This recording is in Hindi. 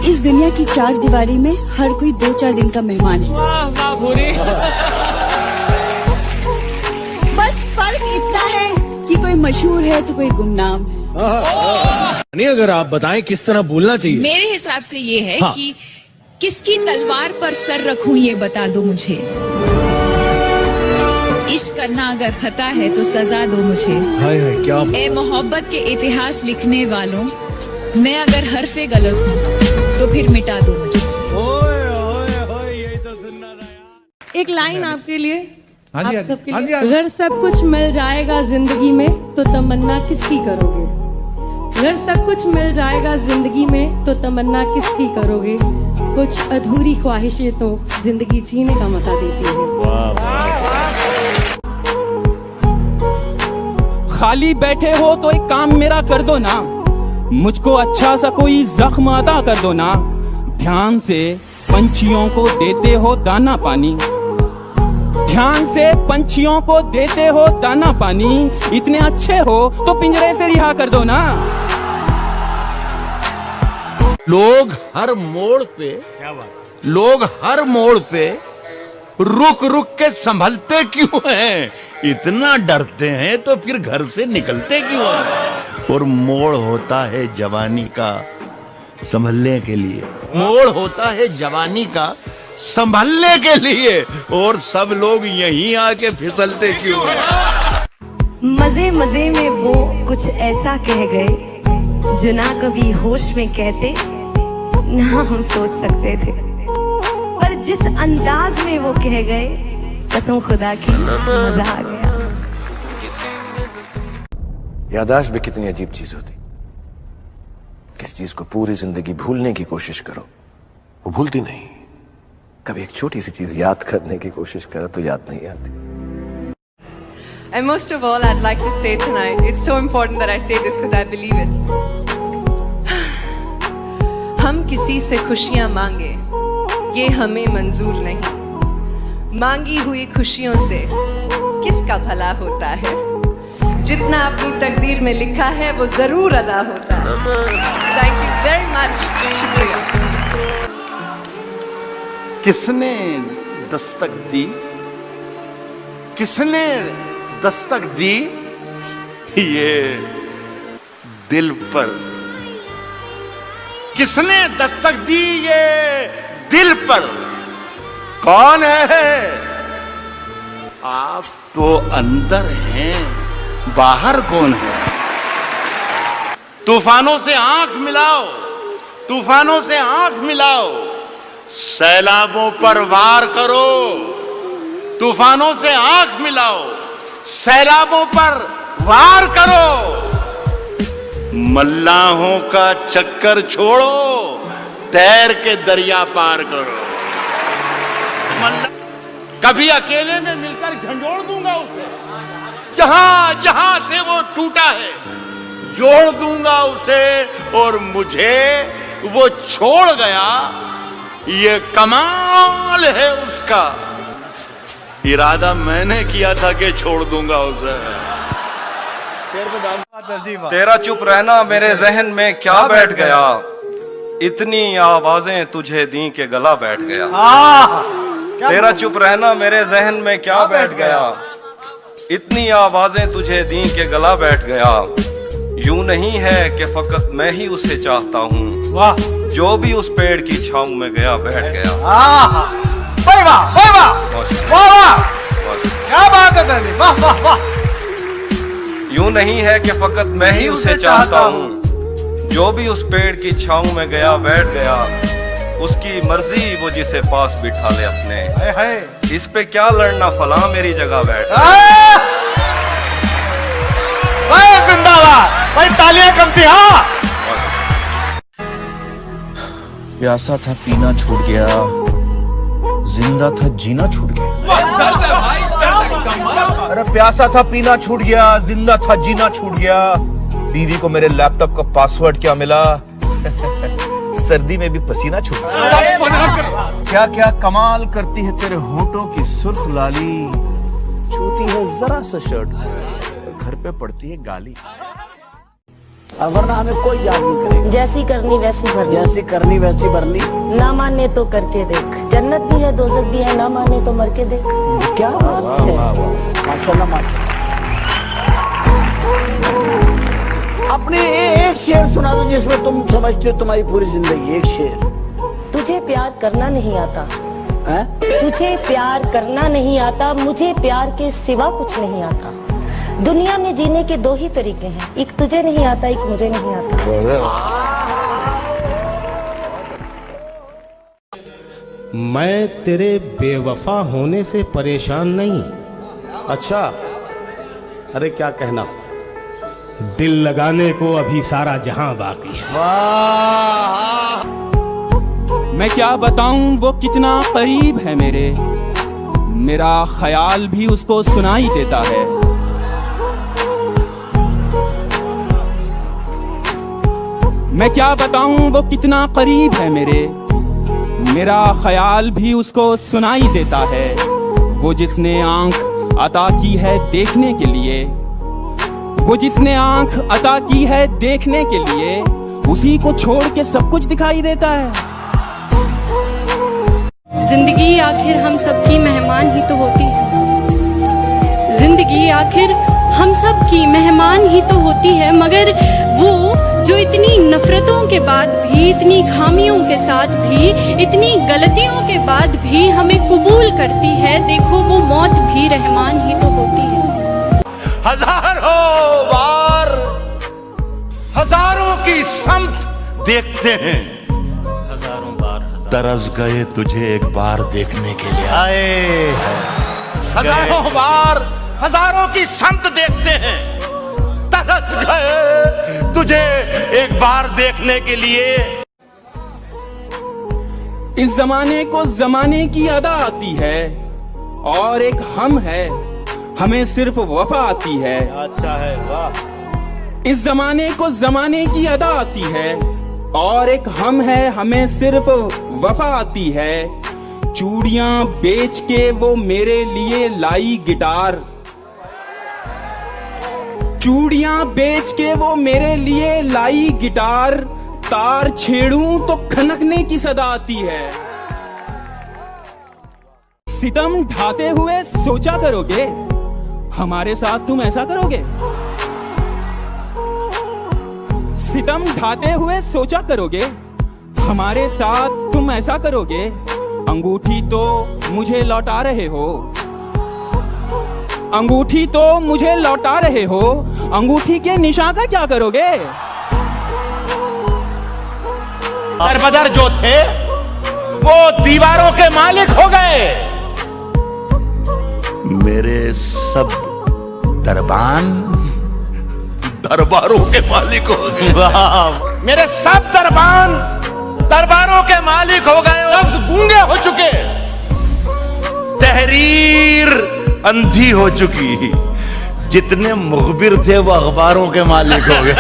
इस दुनिया की चार दीवारी में हर कोई 2-4 दिन का मेहमान है। बस फर्क इतना है कि कोई मशहूर है तो कोई गुमनाम है। नहीं, अगर आप बताएं किस तरह बोलना चाहिए। मेरे हिसाब से ये है कि किसकी तलवार पर सर रखूं ये बता दो मुझे। इश्क करना अगर खता है तो सजा दो मुझे। हाय हाय क्या। ए मोहब्बत के इतिहास लिखने वालों, मैं अगर हरफे गलत हूँ तो फिर मिटा दो मुझे। यही तो सुनना था यार। एक लाइन आपके लिए, हाँ जी, आप सबके हाँ जी, लिए। हाँ जी। अगर सब कुछ मिल जाएगा जिंदगी में तो तमन्ना किसकी करोगे? अगर सब कुछ मिल जाएगा जिंदगी में तो तमन्ना किसकी करोगे? कुछ अधूरी ख्वाहिशें तो जिंदगी जीने का मजा देती है। खाली बैठे हो तो एक काम मेरा कर दो ना, मुझको अच्छा सा कोई जख्म अदा कर दो ना। ध्यान से पंछियों को देते हो दाना पानी, ध्यान से पंछियों को देते हो दाना पानी। इतने अच्छे हो तो पिंजरे से रिहा कर दो ना। लोग हर मोड़ पे, लोग हर मोड़ पे रुक रुक के संभलते क्यों हैं? इतना डरते हैं तो फिर घर से निकलते क्यों हैं? और मोड़ होता है जवानी का संभलने के लिए, मोड़ होता है जवानी का संभलने के लिए। और सब लोग यहीं आके फिसलते क्यों हैं? मजे मजे में वो कुछ ऐसा कह गए जो ना कभी होश में कहते ना हम सोच सकते थे, पर जिस अंदाज में वो कह गए कसम खुदा की मजा आ गया। याददाश्त भी कितनी अजीब चीज होती। किस चीज को पूरी जिंदगी भूलने की कोशिश करो वो भूलती नहीं, कभी एक छोटी सी चीज याद करने की कोशिश करो तो याद नहीं आती। And most of all, I'd like to say tonight, it's so important that I say this because I believe it. हम किसी से खुशियां मांगे ये हमें मंजूर नहीं, मांगी हुई खुशियों से किसका भला होता है? जितना अपनी तकदीर में लिखा है वो जरूर अदा होता है। थैंक यू वेरी मच, शुक्रिया। किसने दस्तक दी, किसने दस्तक दी ये दिल पर? किसने दस्तक दी ये दिल पर? कौन है? आप तो अंदर हैं, बाहर कौन है? तूफानों से आंख मिलाओ, तूफानों से आंख मिलाओ, सैलाबों पर वार करो। तूफानों से आंख मिलाओ, सैलाबों पर वार करो। मल्लाहों का चक्कर छोड़ो, तैर के दरिया पार करो। कभी अकेले में मिलकर झंझोड़ दूंगा उसे, जहां जहां से वो टूटा है जोड़ दूंगा उसे। और मुझे वो छोड़ गया, ये कमाल है उसका। इरादा मैंने किया था कि छोड़ दूंगा उसे। तेरा चुप रहना मेरे जहन में क्या बैठ गया, इतनी आवाजें तुझे दी के गला बैठ गया। तेरा चुप रहना मेरे जहन में क्या बैठ गया, इतनी आवाजें तुझे दी के गला बैठ गया। यूं नहीं है कि फकत मैं ही उसे चाहता हूँ, जो भी उस पेड़ की छांव में गया बैठ गया। वाह वाह वाह वाह वाह, क्या बात है, वाह वाह वाह। यूं नहीं है कि फकत मैं ही उसे चाहता हूँ, जो भी उस पेड़ की छांव में गया बैठ गया। उसकी मर्जी वो जिसे पास बिठा ले अपने, इस पे क्या लड़ना फला मेरी जगह बैठ। जिंदाबाद भाई, तालियां कम थी। हाँ, प्यासा था पीना छूट गया, जिंदा था जीना छूट गया। अरे प्यासा था पीना छूट गया, जिंदा था जीना छूट गया। बीवी को मेरे लैपटॉप का पासवर्ड क्या मिला, सर्दी में भी पसीना छूट गया। क्या क्या कमाल करती है तेरे होठों की सुर्ख लाली, छूती है जरा सा शर्ट, घर पे पड़ती है गाली। वरना हमें कोई याद नहीं करेगा। जैसी करनी वैसी भरनी, जैसी करनी वैसी भरनी। ना माने तो करके देख, जन्नत भी है दोजख भी है, ना माने तो मर के देख। क्या बात है, माशाल्लाह माशाल्लाह। अपने एक शेर सुना दो जिसमें तुम समझते हो तुम्हारी पूरी जिंदगी। एक शेर। तुझे प्यार करना नहीं आता है? तुझे प्यार करना नहीं आता, मुझे प्यार के सिवा कुछ नहीं आता। दुनिया में जीने के दो ही तरीके हैं, एक तुझे नहीं आता, एक मुझे नहीं आता। मैं तेरे बेवफा होने से परेशान नहीं। अच्छा, अरे क्या कहना। दिल लगाने को अभी सारा जहां बाकी है। मैं क्या बताऊं वो कितना करीब है मेरे, मेरा ख्याल भी उसको सुनाई देता है। मैं क्या बताऊं वो कितना करीब है मेरे, मेरा ख्याल भी उसको सुनाई देता है। वो जिसने आंख अता की है देखने के लिए, वो जिसने आंख अता की है देखने के लिए, उसी को छोड़ के सब कुछ दिखाई देता है। जिंदगी आखिर हम सबकी मेहमान ही तो होती है। जिंदगी आखिर हम सब की मेहमान ही तो होती है, मगर वो जो इतनी नफरतों के बाद भी, इतनी खामियों के साथ भी, इतनी गलतियों के बाद भी हमें कबूल करती है, देखो वो मौत भी रहमान ही तो होती है। हजारों बार हजारों की समत देखते हैं, हजारों बार तरस गए तुझे एक बार देखने के लिए। आए हजारों बार हजारों की समत देखते हैं, तरस गए तुझे एक बार देखने के लिए। इस जमाने को जमाने की अदा आती है, और एक हम है, हमें सिर्फ वफा आती है। अच्छा है, वाह। इस जमाने को जमाने की अदा आती है, और एक हम है, हमें सिर्फ वफा आती है। चूड़ियां बेच के वो मेरे लिए लाई गिटार, चूड़ियां बेच के वो मेरे लिए लाई गिटार, तार छेड़ूं तो खनकने की सदा आती है। सितम ढाते हुए सोचा करोगे, हमारे साथ तुम ऐसा करोगे। सितम ढाते हुए सोचा करोगे, हमारे साथ तुम ऐसा करोगे। अंगूठी तो मुझे लौटा रहे हो, अंगूठी तो मुझे लौटा रहे हो, अंगूठी के निशान का क्या करोगे। दरबदर जो थे वो दीवारों के मालिक हो गए, मेरे सब दरबान दरबारों के मालिक हो गए। मेरे सब दरबान दरबारों के मालिक हो गए, लफ्ज गूंगे हो चुके, तहरीर अंधी हो चुकी, जितने मुखबिर थे वो अखबारों के मालिक हो गए।